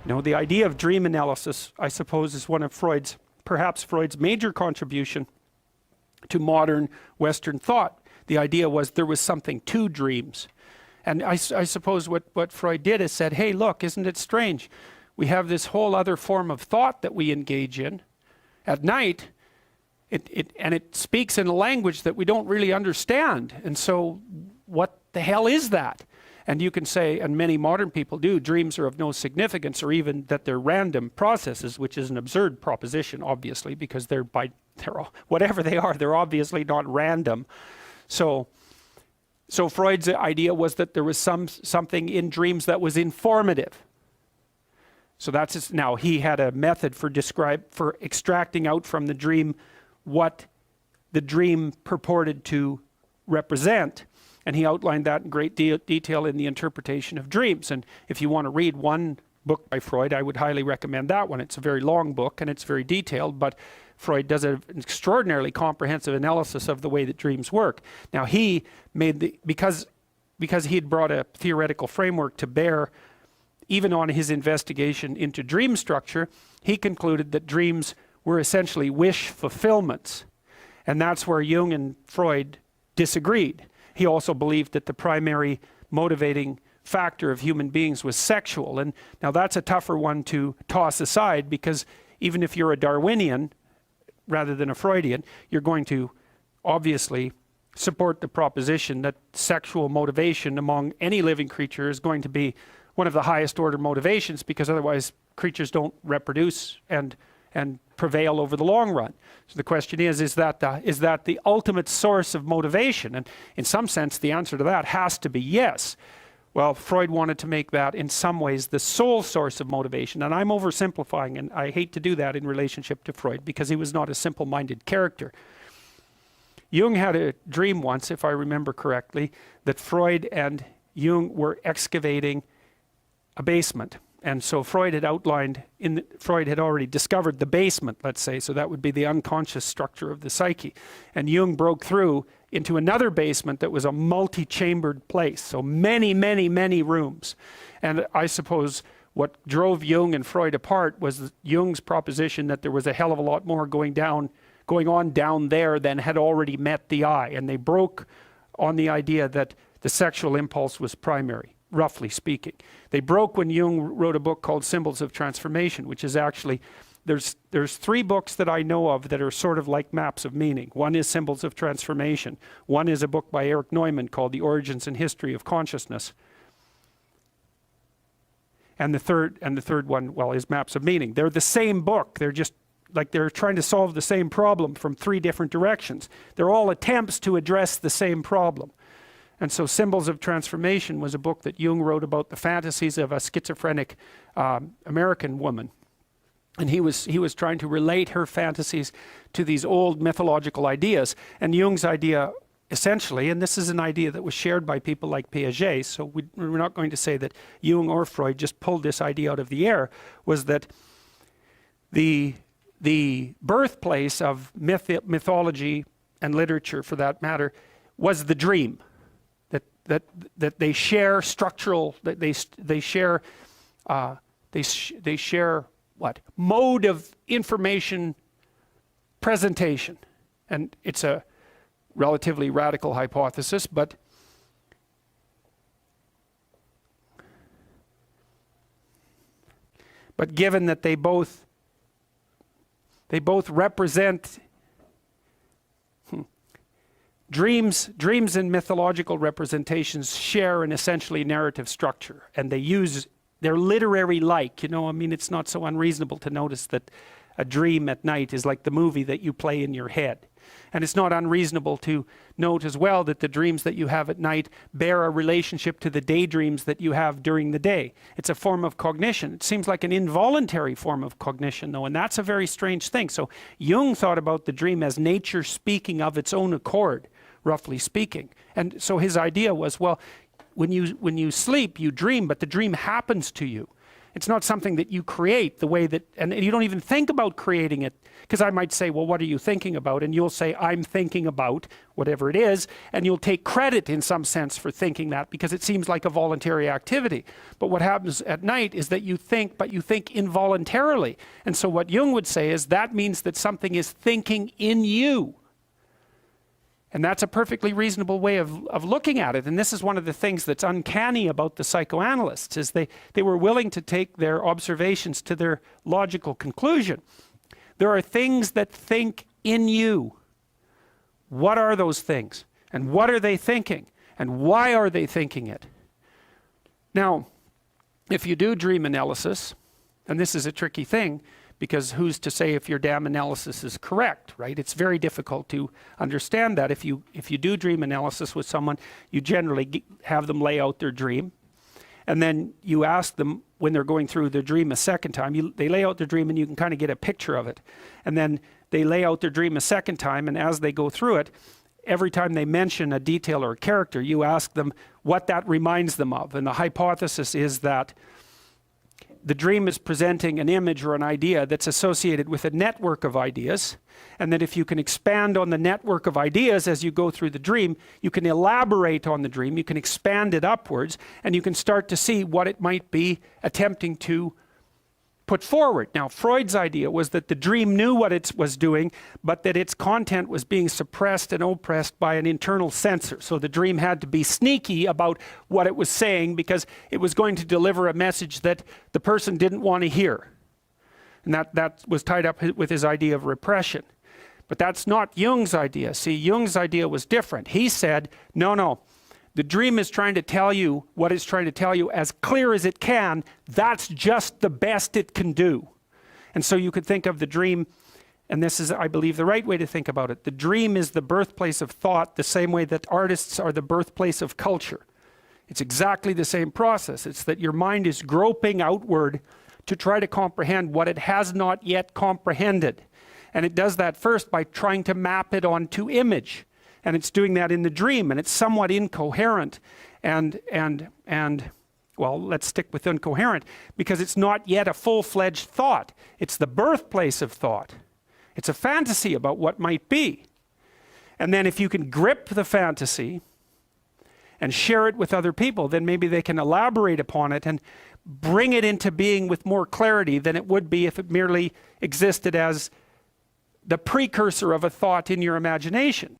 You know, the idea of dream analysis, I suppose, is one of perhaps Freud's major contribution to modern Western thought. The idea was there was something to dreams. And I suppose what Freud did is said, hey, look, isn't it strange? We have this whole other form of thought that we engage in at night, and it speaks in a language that we don't really understand. And so what the hell is that? And you can say, and many modern people do, dreams are of no significance, or even that they're random processes, which is an absurd proposition, obviously, because whatever they are, they're obviously not random. So Freud's idea was that there was something in dreams that was informative. So now he had a method for extracting out from the dream what the dream purported to represent. And he outlined that in great detail in The Interpretation of Dreams. And if you want to read one book by Freud, I would highly recommend that one. It's a very long book and it's very detailed, but Freud does an extraordinarily comprehensive analysis of the way that dreams work. Now he made because he had brought a theoretical framework to bear even on his investigation into dream structure, he concluded that dreams were essentially wish fulfillments. And that's where Jung and Freud disagreed. He also believed that the primary motivating factor of human beings was sexual. And now that's a tougher one to toss aside, because even if you're a Darwinian rather than a Freudian, you're going to obviously support the proposition that sexual motivation among any living creature is going to be one of the highest order motivations, because otherwise creatures don't reproduce and prevail over the long run. So the question is that the ultimate source of motivation? And in some sense, the answer to that has to be yes. Well, Freud wanted to make that in some ways the sole source of motivation. And I'm oversimplifying, and I hate to do that in relationship to Freud, because he was not a simple-minded character. Jung had a dream once, if I remember correctly, that Freud and Jung were excavating a basement. And so Freud had already discovered the basement, let's say, so that would be the unconscious structure of the psyche. And Jung broke through into another basement that was a multi-chambered place, so many, many, many rooms. And I suppose what drove Jung and Freud apart was Jung's proposition that there was a hell of a lot more going on down there than had already met the eye. And they broke on the idea that the sexual impulse was primary, roughly speaking. They broke when Jung wrote a book called Symbols of Transformation, which is actually, there's 3 books that I know of that are sort of like maps of meaning. One is Symbols of Transformation. One is a book by Erich Neumann called The Origins and History of Consciousness. And the third one, well, is Maps of Meaning. They're the same book. They're just like they're trying to solve the same problem from 3 different directions. They're all attempts to address the same problem. And so Symbols of Transformation was a book that Jung wrote about the fantasies of a schizophrenic American woman. And he was trying to relate her fantasies to these old mythological ideas. And Jung's idea, essentially, and this is an idea that was shared by people like Piaget, so we're not going to say that Jung or Freud just pulled this idea out of the air, was that the birthplace of mythology and literature, for that matter, was the dream. That they share structural, that they share what? Mode of information presentation. And it's a relatively radical hypothesis, but given that they both represent dreams and mythological representations share an essentially narrative structure, and they're literary-like. You know, I mean, it's not so unreasonable to notice that a dream at night is like the movie that you play in your head. And it's not unreasonable to note as well that the dreams that you have at night bear a relationship to the daydreams that you have during the day. It's a form of cognition. It seems like an involuntary form of cognition, though, and that's a very strange thing. So Jung thought about the dream as nature speaking of its own accord, roughly speaking. And so his idea was, well, when you sleep, you dream, but the dream happens to you. It's not something that you create the way that, and you don't even think about creating it. Because I might say, well, what are you thinking about? And you'll say, I'm thinking about whatever it is, and you'll take credit in some sense for thinking that because it seems like a voluntary activity. But what happens at night is that you think, but you think involuntarily. And so what Jung would say is that means that something is thinking in you. And that's a perfectly reasonable way of looking at it. And this is one of the things that's uncanny about the psychoanalysts, is they were willing to take their observations to their logical conclusion. There are things that think in you. What are those things? And what are they thinking? And why are they thinking it? Now, if you do dream analysis, and this is a tricky thing, because who's to say if your damn analysis is correct, right? It's very difficult to understand that. If you do dream analysis with someone, you generally have them lay out their dream, and then you ask them when they're going through their dream a second time, they lay out their dream and you can kind of get a picture of it. And then they lay out their dream a second time, and as they go through it, every time they mention a detail or a character, you ask them what that reminds them of. And the hypothesis is that the dream is presenting an image or an idea that's associated with a network of ideas, and that if you can expand on the network of ideas as you go through the dream, you can elaborate on the dream, you can expand it upwards, and you can start to see what it might be attempting to put forward. Now, Freud's idea was that the dream knew what it was doing, but that its content was being suppressed and oppressed by an internal censor. So the dream had to be sneaky about what it was saying because it was going to deliver a message that the person didn't want to hear. And that was tied up with his idea of repression. But that's not Jung's idea. See, Jung's idea was different. He said, no, the dream is trying to tell you what it's trying to tell you as clear as it can. That's just the best it can do. And so you could think of the dream, and this is, I believe, the right way to think about it. The dream is the birthplace of thought, the same way that artists are the birthplace of culture. It's exactly the same process. It's that your mind is groping outward to try to comprehend what it has not yet comprehended. And it does that first by trying to map it onto image. And it's doing that in the dream, and it's somewhat incoherent. And well, let's stick with incoherent, because it's not yet a full-fledged thought. It's the birthplace of thought. It's a fantasy about what might be. And then if you can grip the fantasy and share it with other people, then maybe they can elaborate upon it and bring it into being with more clarity than it would be if it merely existed as the precursor of a thought in your imagination.